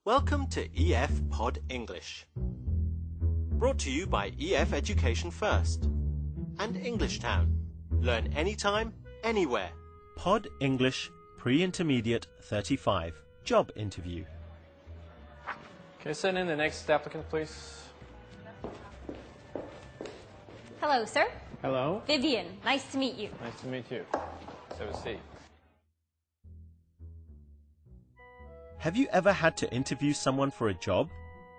Welcome to EF Pod English. Brought to you by EF Education First and English Town. Learn anytime, anywhere. Pod English Pre-Intermediate 35. Job interview. Can you send in the next applicant, please? Hello, sir. Hello. Vivian, nice to meet you. Nice to meet you. Let's have a seat. Have you ever had to interview someone for a job?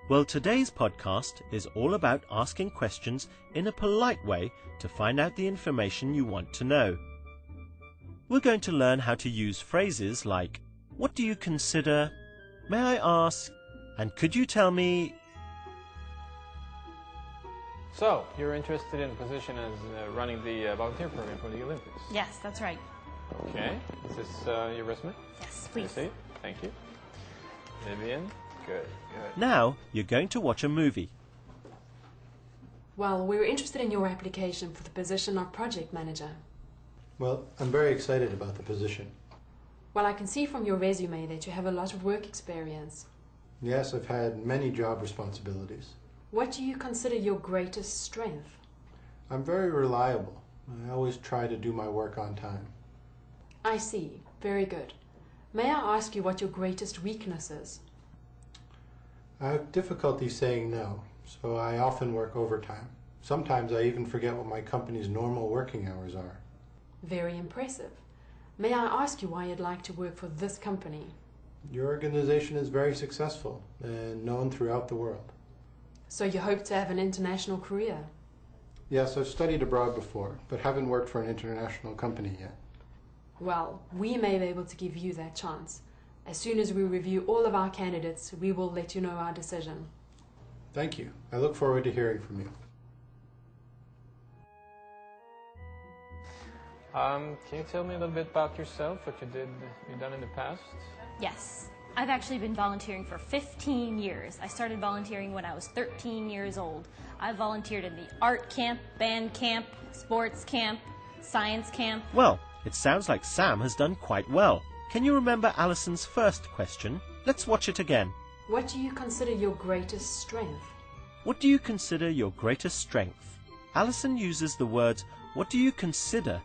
Well, today's podcast is all about asking questions in a polite way to find out the information you want to know. We're going to learn how to use phrases like, what do you consider? May I ask? And could you tell me? So, you're interested in a position as running the volunteer program for the Olympics? Yes, that's right. Okay. Is this your resume? Yes, Can I please. see it? Thank you. Vivian? Good. Now you're going to watch a movie. Well, we were interested in your application for the position of project manager. Well, I'm very excited about the position. Well, I can see from your resume that you have a lot of work experience. Yes, I've had many job responsibilities. What do you consider your greatest strength? I'm very reliable. I always try to do my work on time. I see. Very good. May I ask you what your greatest weakness is? I have difficulty saying no, so I often work overtime. Sometimes I even forget what my company's normal working hours are. Very impressive. May I ask you why you'd like to work for this company? Your organization is very successful and known throughout the world. So you hope to have an international career? Yes, I've studied abroad before, but haven't worked for an international company yet. Well, we may be able to give you that chance. As soon as we review all of our candidates, we will let you know our decision. Thank you. I look forward to hearing from you. Can you tell me a little bit about yourself, what you've done in the past? Yes. I've actually been volunteering for 15 years. I started volunteering when I was 13 years old. I volunteered in the art camp, band camp, sports camp, science camp. Well, it sounds like Sam has done quite well. Can you remember Alison's first question? Let's watch it again. What do you consider your greatest strength? What do you consider your greatest strength? Alison uses the words, what do you consider,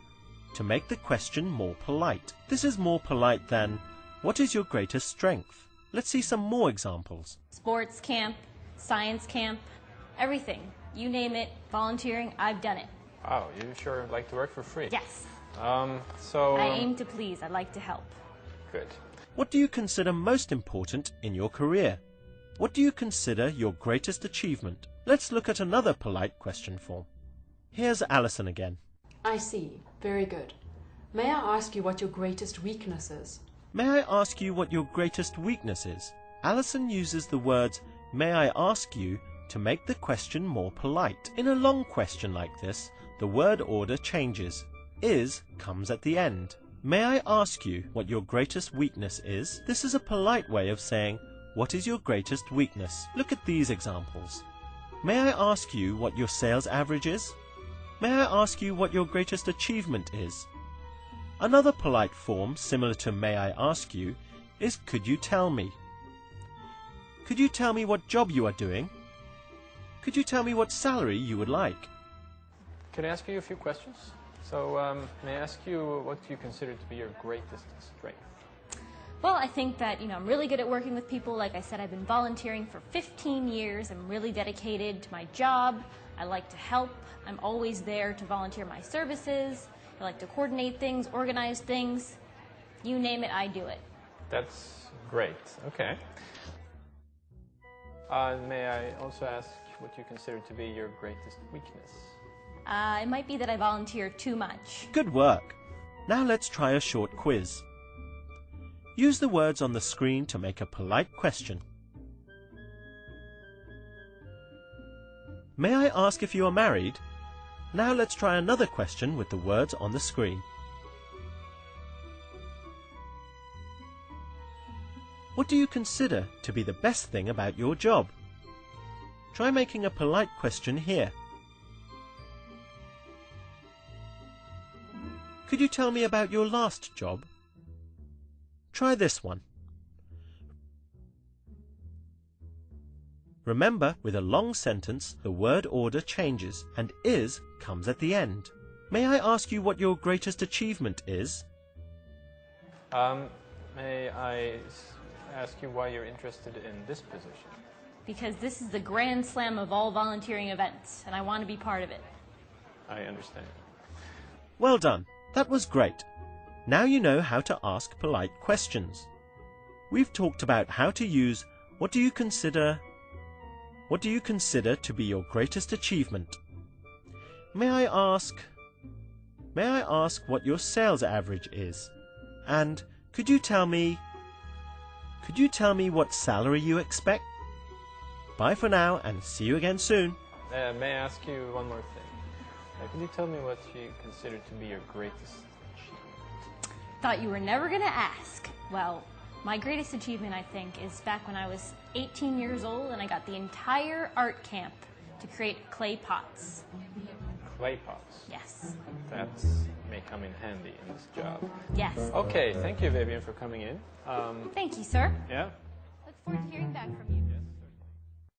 to make the question more polite. This is more polite than, what is your greatest strength? Let's see some more examples. Sports camp, science camp, everything. You name it, volunteering, I've done it. Wow, you sure like to work for free? Yes. I I aim to please. I'd like to help. Good. What do you consider most important in your career? What do you consider your greatest achievement? Let's look at another polite question form. Here's Alison again. I see. Very good. May I ask you what your greatest weakness is? May I ask you what your greatest weakness is? Alison uses the words, may I ask you, to make the question more polite. In a long question like this, the word order changes. Is comes at the end. May I ask you what your greatest weakness is? This is a polite way of saying, what is your greatest weakness? Look at these examples. May I ask you what your sales average is? May I ask you what your greatest achievement is? Another polite form similar to may I ask you is could you tell me? Could you tell me what job you are doing? Could you tell me what salary you would like? Can I ask you a few questions? So, may I ask you what you consider to be your greatest strength? Well, I think that, I'm really good at working with people. Like I said, I've been volunteering for 15 years. I'm really dedicated to my job. I like to help. I'm always there to volunteer my services. I like to coordinate things, organize things. You name it, I do it. That's great. Okay. May I also ask what you consider to be your greatest weakness? It might be that I volunteer too much. Good work. Now let's try a short quiz. Use the words on the screen to make a polite question. May I ask if you are married? Now let's try another question with the words on the screen. What do you consider to be the best thing about your job? Try making a polite question here. Could you tell me about your last job? Try this one. Remember, with a long sentence, the word order changes and is comes at the end. May I ask you what your greatest achievement is? May I ask you why you're interested in this position? Because this is the grand slam of all volunteering events, and I want to be part of it. I understand. Well done. That was great. Now you know how to ask polite questions. We've talked about how to use what do you consider to be your greatest achievement? May I ask what your sales average is? And could you tell me what salary you expect? Bye for now and see you again soon. May I ask you one more thing? Could you tell me what you consider to be your greatest achievement? Thought you were never going to ask. Well, my greatest achievement, I think, is back when I was 18 years old and I got the entire art camp to create clay pots. Clay pots? Yes. That may come in handy in this job. Yes. Okay, thank you, Vivian, for coming in. Thank you, sir. Yeah? Look forward to hearing back from you.